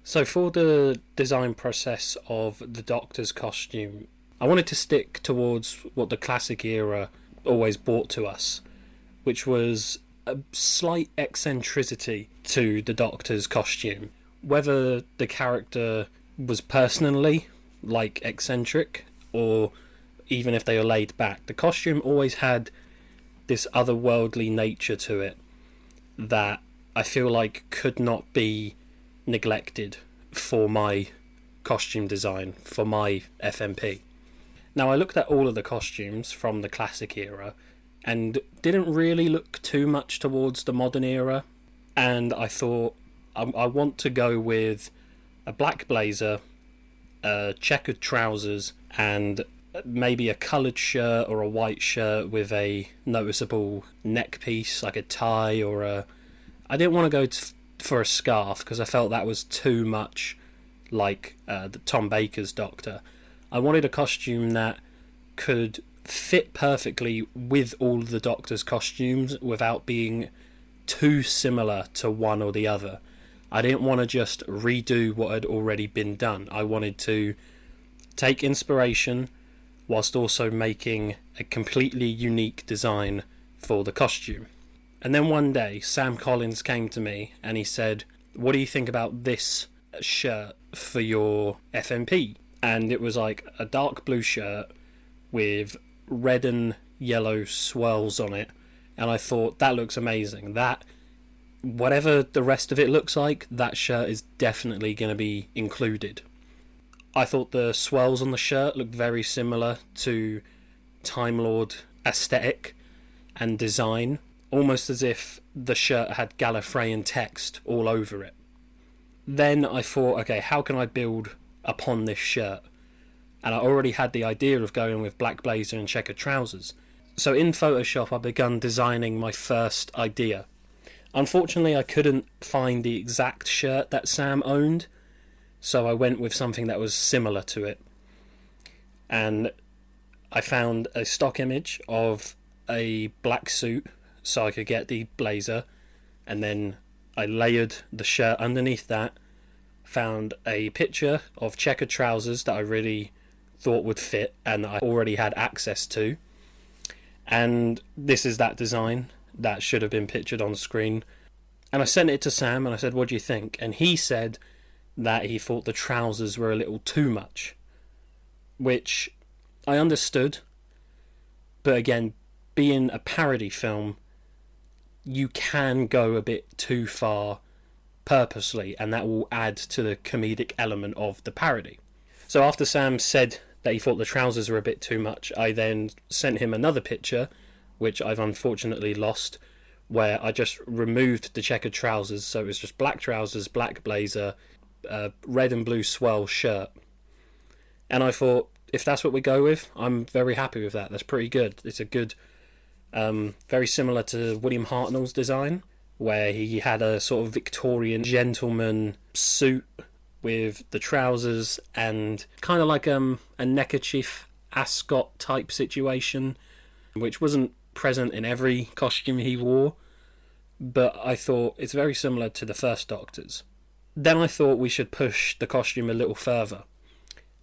So for the design process of the Doctor's costume, I wanted to stick towards what the classic era always brought to us, which was a slight eccentricity to the Doctor's costume. Whether the character was personally, like, eccentric, or even if they were laid back, the costume always had this otherworldly nature to it that I feel like could not be neglected for my costume design, for my FMP. Now, I looked at all of the costumes from the classic era and didn't really look too much towards the modern era, and I thought I want to go with a black blazer, checkered trousers, and maybe a coloured shirt or a white shirt with a noticeable neck piece, like a tie or a... I didn't want to go for a scarf because I felt that was too much like the Tom Baker's Doctor. I wanted a costume that could fit perfectly with all the Doctor's costumes without being too similar to one or the other. I didn't want to just redo what had already been done. I wanted to take inspiration whilst also making a completely unique design for the costume. And then one day, Sam Collins came to me and he said, "What do you think about this shirt for your FMP?" And it was like a dark blue shirt with red and yellow swirls on it. And I thought, that looks amazing. That, whatever the rest of it looks like, that shirt is definitely going to be included. I thought the swirls on the shirt looked very similar to Time Lord aesthetic and design, almost as if the shirt had Gallifreyan text all over it. Then I thought, okay, how can I build upon this shirt? And I already had the idea of going with black blazer and checkered trousers. So in Photoshop I begun designing my first idea. Unfortunately I couldn't find the exact shirt that Sam owned, so I went with something that was similar to it. And I found a stock image of a black suit so I could get the blazer, and then I layered the shirt underneath that, found a picture of checkered trousers that I really thought would fit and that I already had access to, and this is that design that should have been pictured on screen. And I sent it to Sam and I said, "What do you think?" And he said that he thought the trousers were a little too much, which I understood, but again, being a parody film, you can go a bit too far purposely, and that will add to the comedic element of the parody. So after Sam said that he thought the trousers were a bit too much, I then sent him another picture, which I've unfortunately lost, where I just removed the checkered trousers, so it was just black trousers, black blazer, red and blue swirl shirt. And I thought, if that's what we go with, I'm very happy with that. That's pretty good. It's a good, very similar to William Hartnell's design, where he had a sort of Victorian gentleman suit with the trousers and kind of like a neckerchief ascot type situation, which wasn't present in every costume he wore, but I thought it's very similar to the first Doctor's. Then I thought we should push the costume a little further,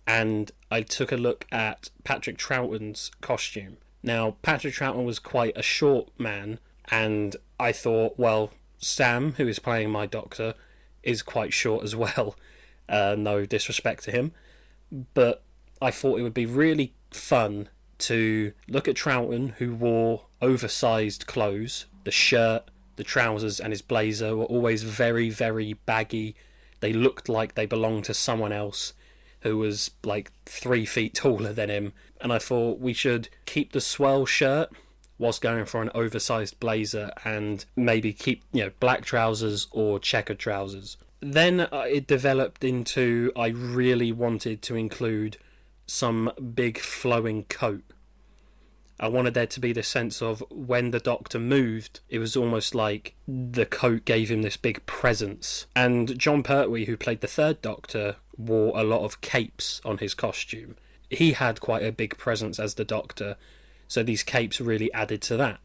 and I took a look at Patrick Troughton's costume. Now, Patrick Troughton was quite a short man, and I thought, well, Sam, who is playing my Doctor, is quite short as well. No disrespect to him, but I thought it would be really fun to look at Troughton, who wore oversized clothes. The shirt, the trousers and his blazer were always very, very baggy. They looked like they belonged to someone else who was like 3 feet taller than him. And I thought we should keep the swell shirt whilst going for an oversized blazer, and maybe keep, black trousers or checkered trousers. Then it developed into, I really wanted to include some big flowing coat. I wanted there to be the sense of when the Doctor moved, it was almost like the coat gave him this big presence. And John Pertwee, who played the third Doctor, wore a lot of capes on his costume. He had quite a big presence as the Doctor, so these capes really added to that.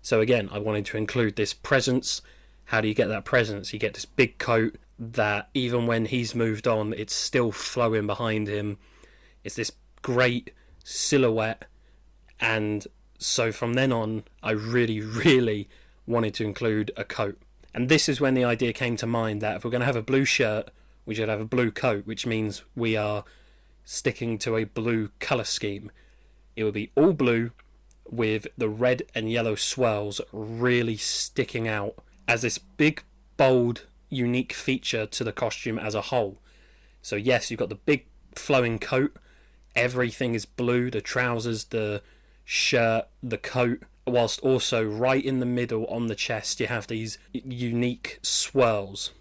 So again, I wanted to include this presence. How do you get that presence? You get this big coat that even when he's moved on, it's still flowing behind him. It's this great silhouette, and so from then on, I really, really wanted to include a coat. And this is when the idea came to mind that if we're going to have a blue shirt, we should have a blue coat, which means we are sticking to a blue colour scheme. It would be all blue with the red and yellow swirls really sticking out as this big, bold, unique feature to the costume as a whole. So yes, you've got the big flowing coat, everything is blue, the trousers, the shirt, the coat, whilst also right in the middle on the chest you have these unique swirls.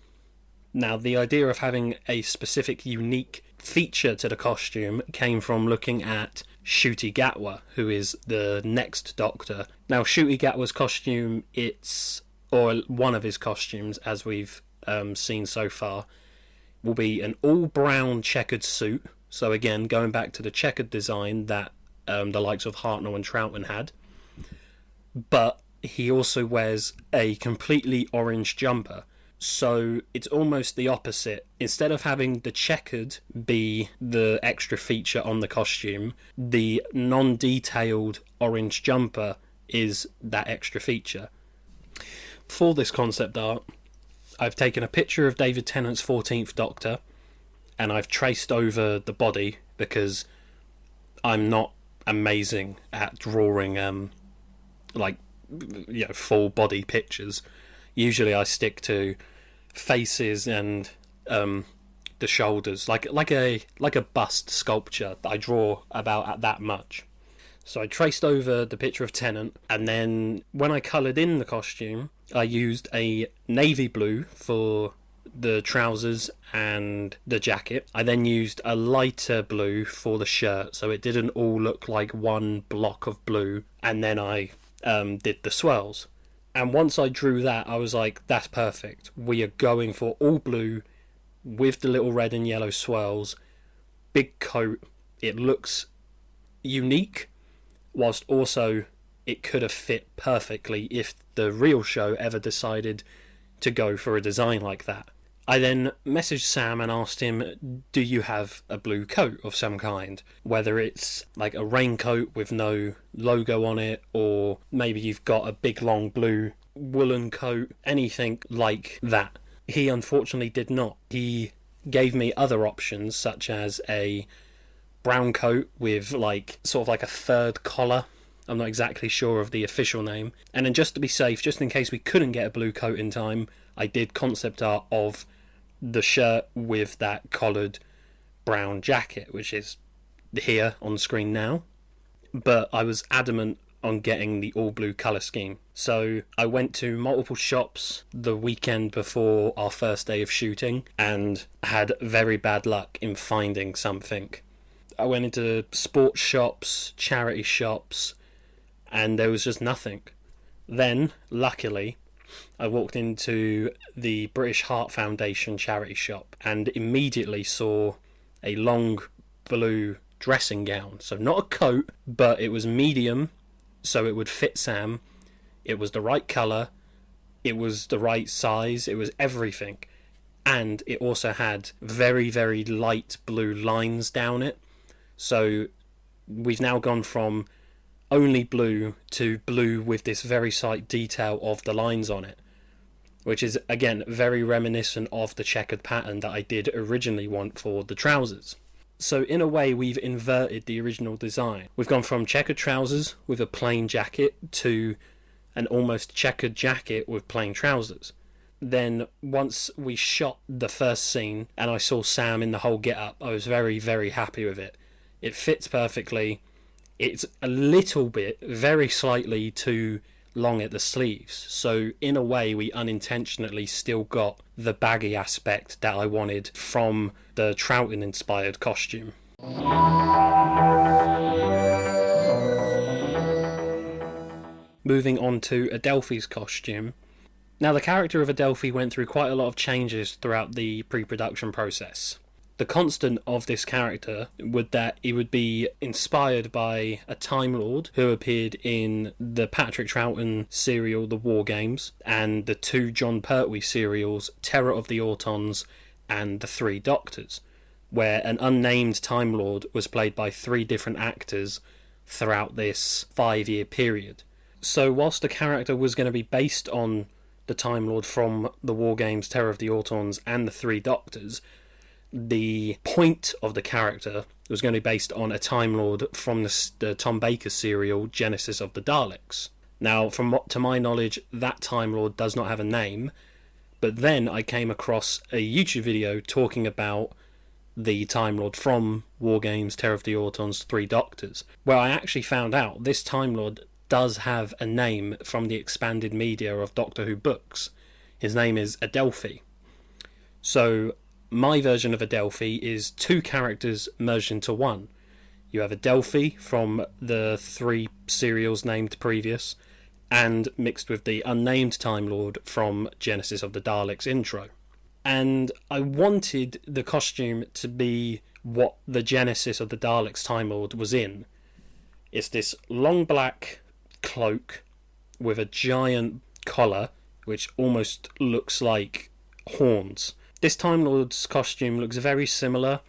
Now, the idea of having a specific unique feature to the costume came from looking at Ncuti Gatwa, who is the next Doctor. Now, Ncuti Gatwa's costume, or one of his costumes, as we've seen so far, will be an all-brown checkered suit. So again, going back to the checkered design that the likes of Hartnell and Troughton had. But he also wears a completely orange jumper. So it's almost the opposite. Instead of having the checkered be the extra feature on the costume, the non-detailed orange jumper is that extra feature. For this concept art, I've taken a picture of David Tennant's 14th Doctor, and I've traced over the body because I'm not amazing at drawing full body pictures. Usually I stick to faces and the shoulders, like a bust sculpture that I draw about at that much. So I traced over the picture of Tennant, and then when I coloured in the costume, I used a navy blue for the trousers and the jacket. I then used a lighter blue for the shirt, so it didn't all look like one block of blue, and then I did the swirls. And once I drew that, I was like, that's perfect. We are going for all blue with the little red and yellow swirls. Big coat. It looks unique, whilst also it could have fit perfectly if the real show ever decided to go for a design like that. I then messaged Sam and asked him, do you have a blue coat of some kind? Whether it's like a raincoat with no logo on it, or maybe you've got a big long blue woolen coat, anything like that. He unfortunately did not. He gave me other options, such as a brown coat with sort of like a third collar. I'm not exactly sure of the official name. And then just to be safe, just in case we couldn't get a blue coat in time, I did concept art of the shirt with that collared brown jacket, which is here on screen now. But I was adamant on getting the all blue colour scheme. So I went to multiple shops the weekend before our first day of shooting and had very bad luck in finding something. I went into sports shops, charity shops, and there was just nothing. Then, luckily, I walked into the British Heart Foundation charity shop and immediately saw a long blue dressing gown. So not a coat, but it was medium, so it would fit Sam. It was the right colour, it was the right size, it was everything. And it also had very, very light blue lines down it. So we've now gone from only blue to blue with this very slight detail of the lines on it, which is again very reminiscent of the checkered pattern that I did originally want for the trousers. So in a way we've inverted the original design. We've gone from checkered trousers with a plain jacket to an almost checkered jacket with plain trousers. Then once we shot the first scene and I saw Sam in the whole get-up, I was very, very happy with it. It fits perfectly. It's a little bit, very slightly too long at the sleeves. So in a way, we unintentionally still got the baggy aspect that I wanted from the Troughton-inspired costume. Moving on to Adelphi's costume. Now, the character of Adelphi went through quite a lot of changes throughout the pre-production process. The constant of this character would that he would be inspired by a Time Lord who appeared in the Patrick Troughton serial The War Games and the two John Pertwee serials Terror of the Autons and The Three Doctors, where an unnamed Time Lord was played by 3 different actors throughout this 5-year period. So whilst the character was going to be based on the Time Lord from The War Games, Terror of the Autons and The Three Doctors, the point of the character was going to be based on a Time Lord from the Tom Baker serial Genesis of the Daleks. Now, to my knowledge, that Time Lord does not have a name, but then I came across a YouTube video talking about the Time Lord from War Games, Terror of the Autons, Three Doctors, where I actually found out this Time Lord does have a name from the expanded media of Doctor Who books. His name is Adelphi. So my version of Adelphi is 2 characters merged into one. You have Adelphi from the 3 serials named previous, and mixed with the unnamed Time Lord from Genesis of the Daleks intro. And I wanted the costume to be what the Genesis of the Daleks Time Lord was in. It's this long black cloak with a giant collar, which almost looks like horns. This Time Lord's costume looks very similar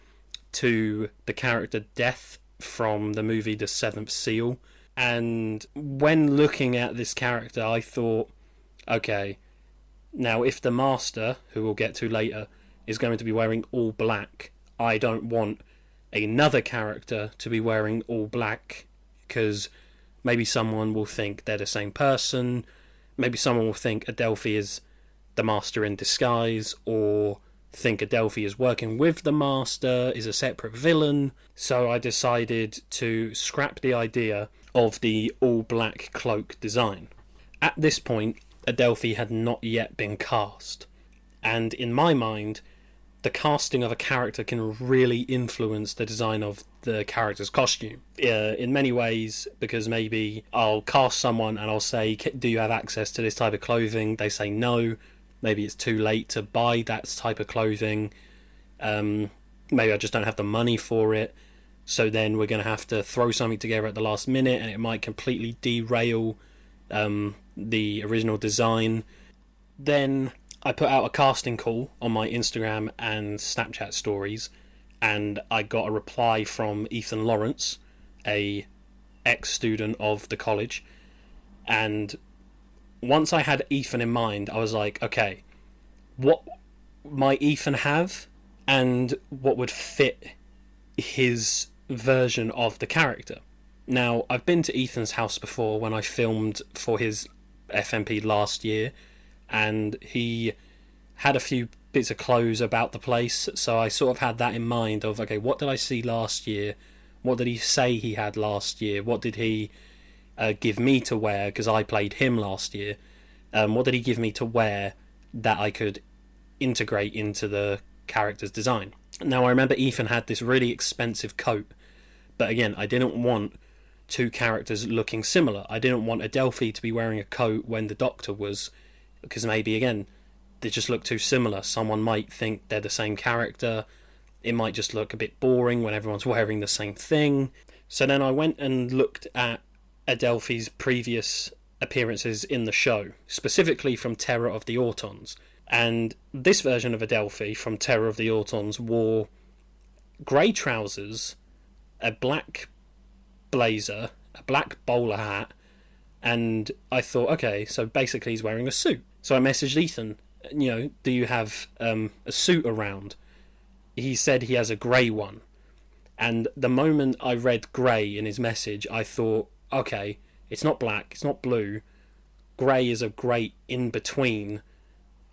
to the character Death from the movie The Seventh Seal. And when looking at this character, I thought, okay, now if the Master, who we'll get to later, is going to be wearing all black, I don't want another character to be wearing all black, because maybe someone will think they're the same person, maybe someone will think Adelphi is the Master in disguise, or think Adelphi is working with the Master, is a separate villain. So I decided to scrap the idea of the all-black cloak design. At this point, Adelphi had not yet been cast, and in my mind, the casting of a character can really influence the design of the character's costume. In many ways, because maybe I'll cast someone and I'll say, do you have access to this type of clothing? They say no. Maybe it's too late to buy that type of clothing. Maybe I just don't have the money for it. So then we're going to have to throw something together at the last minute, and it might completely derail the original design. Then I put out a casting call on my Instagram and Snapchat stories, and I got a reply from Ethan Lawrence, a ex-student of the college. And once I had Ethan in mind, I was like, okay, what might Ethan have and what would fit his version of the character? Now, I've been to Ethan's house before when I filmed for his FMP last year, and he had a few bits of clothes about the place, so I sort of had that in mind of, okay, what did I see last year? What did he say he had last year? What did he give me to wear, because I played him last year? What did he give me to wear that I could integrate into the character's design? Now, I remember Ethan had this really expensive coat, but again, I didn't want 2 characters looking similar. I didn't want Adelphi to be wearing a coat when the Doctor was, because maybe, again, they just look too similar. Someone might think they're the same character. It might just look a bit boring when everyone's wearing the same thing. So then I went and looked at Adelphi's previous appearances in the show, specifically from Terror of the Autons. And this version of Adelphi from Terror of the Autons wore grey trousers, a black blazer, a black bowler hat, and I thought, okay, so basically he's wearing a suit. So I messaged Ethan, do you have a suit around? He said he has a grey one. And the moment I read grey in his message, I thought, okay, it's not black, it's not blue. Grey is a great in-between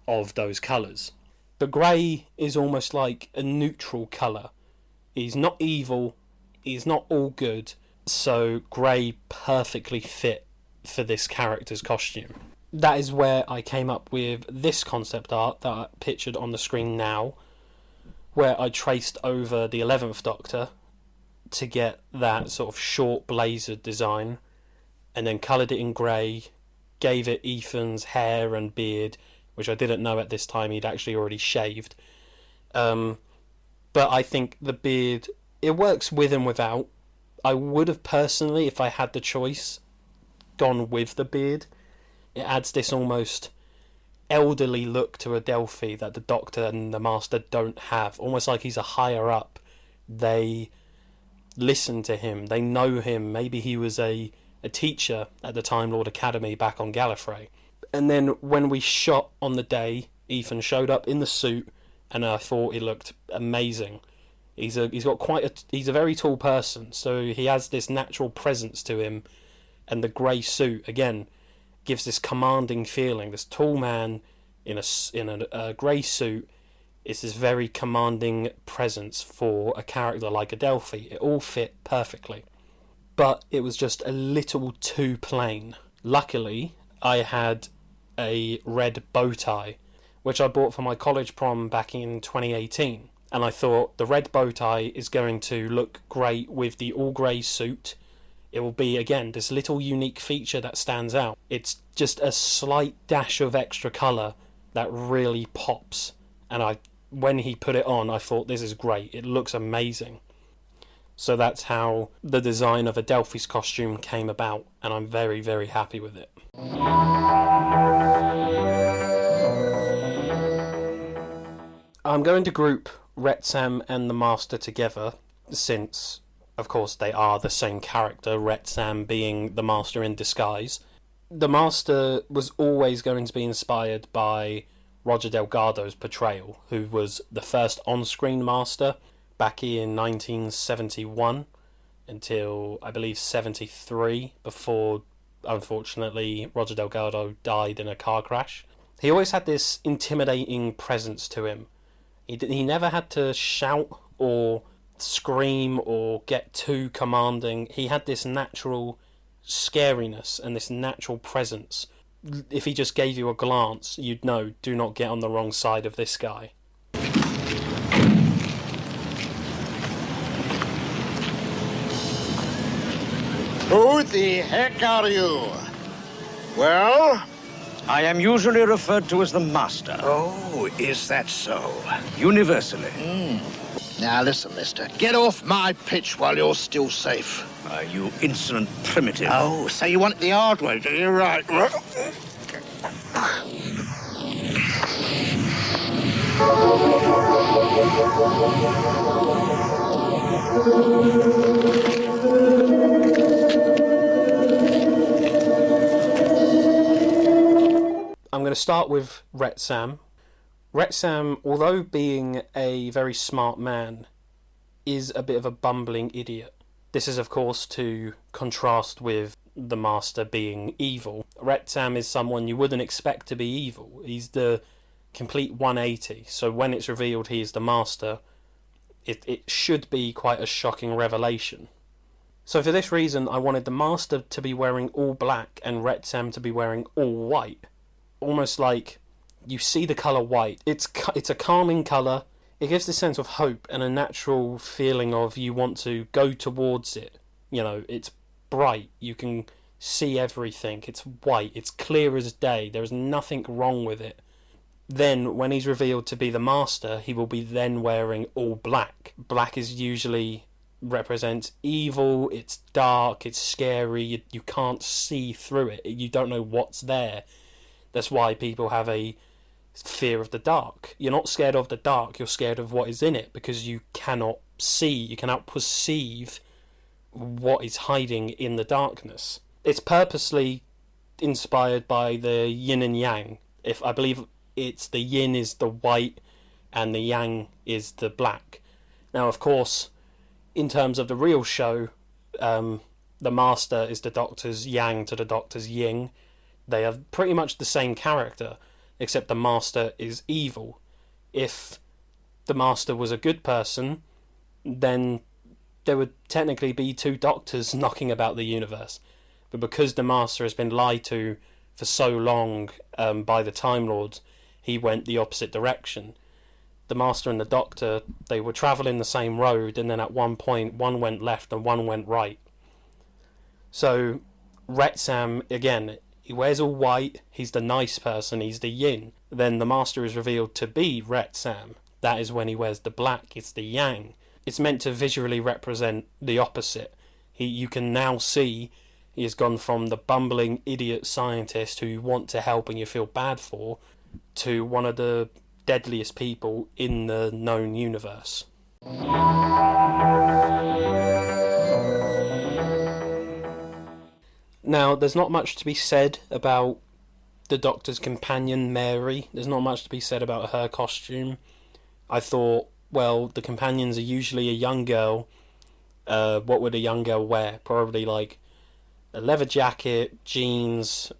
of those colours. The grey is almost like a neutral colour. He's not evil, he's not all good, so grey perfectly fit for this character's costume. That is where I came up with this concept art that I pictured on the screen now, where I traced over the 11th Doctor to get that sort of short blazer design, and then coloured it in grey, gave it Ethan's hair and beard, which I didn't know at this time he'd actually already shaved. But I think the beard, it works with and without. I would have personally, if I had the choice, gone with the beard. It adds this almost elderly look to Adelphi that the Doctor and the Master don't have. Almost like he's a higher up. They listen to him. They know him. Maybe he was a teacher at the Time Lord Academy back on Gallifrey. And then when we shot on the day, Ethan showed up in the suit, and I thought he looked amazing. He's a very tall person, so he has this natural presence to him, and the grey suit again gives this commanding feeling. This tall man in a grey suit is this very commanding presence for a character like Adelphi. It all fit perfectly, but it was just a little too plain. Luckily, I had a red bow tie, which I bought for my college prom back in 2018, and I thought the red bow tie is going to look great with the all grey suit. It will be, again, this little unique feature that stands out. It's just a slight dash of extra colour that really pops. And when he put it on, I thought, this is great. It looks amazing. So that's how the design of Adelphi's costume came about, and I'm very, very happy with it. I'm going to group Wrexham and the Master together, since, of course, they are the same character, Wrexham being the Master in disguise. The Master was always going to be inspired by Roger Delgado's portrayal, who was the first on-screen Master back in 1971 until, I believe, 73, before, unfortunately, Roger Delgado died in a car crash. He always had this intimidating presence to him. He never had to shout or scream or get too commanding. He had this natural scariness and this natural presence. If he just gave you a glance, you'd know, do not get on the wrong side of this guy. Who the heck are you? Well? I am usually referred to as the Master. Oh, is that so? Universally. Now listen, mister. Get off my pitch while you're still safe. You insolent primitive. Oh, so you want it the hard way, do you? Right. I'm going to start with Wrexham. Wrexham, although being a very smart man, is a bit of a bumbling idiot. This is, of course, to contrast with the Master being evil. Wrexham is someone you wouldn't expect to be evil. He's the complete 180, so when it's revealed he is the Master, it should be quite a shocking revelation. So for this reason, I wanted the Master to be wearing all black and Wrexham to be wearing all white. Almost like you see the colour white. It's a calming colour. It gives this sense of hope and a natural feeling of you want to go towards it. You know, it's bright. You can see everything. It's white. It's clear as day. There is nothing wrong with it. Then, when he's revealed to be the Master, he will be then wearing all black. Black is usually represents evil. It's dark. It's scary. You can't see through it. You don't know what's there. That's why people have a fear of the dark. You're not scared of the dark, you're scared of what is in it, because you cannot see, you cannot perceive what is hiding in the darkness. It's purposely inspired by the yin and yang. I believe it's the yin is the white and the yang is the black. Now, of course, in terms of the real show, the Master is the Doctor's yang to the Doctor's yin. They are pretty much the same character, except the Master is evil. If the Master was a good person, then there would technically be two Doctors knocking about the universe. But because the Master has been lied to for so long by the Time Lords, he went the opposite direction. The Master and the Doctor, they were travelling the same road, and then at one point one went left and one went right. So Wrexham, again, he wears all white, he's the nice person, he's the yin. Then the Master is revealed to be Wrexham, that is when he wears the black. It's the yang. It's meant to visually represent the opposite. You can now see he has gone from the bumbling idiot scientist who you want to help and you feel bad for, to one of the deadliest people in the known universe. Now, there's not much to be said about the Doctor's companion, Mary. There's not much to be said about her costume. I thought, well, the companions are usually a young girl. What would a young girl wear? Probably like a leather jacket, jeans.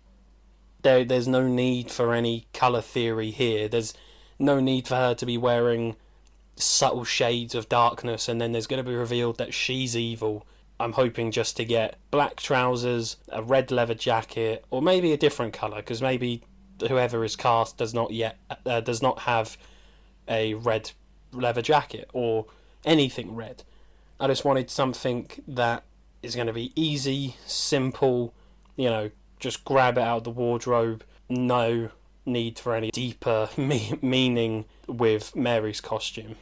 There's no need for any colour theory here. There's no need for her to be wearing subtle shades of darkness and then there's going to be revealed that she's evil. I'm hoping just to get black trousers, a red leather jacket, or maybe a different colour, because maybe whoever is cast does not have a red leather jacket or anything red. I just wanted something that is going to be easy, simple, just grab it out of the wardrobe. No need for any deeper meaning with Mary's costume.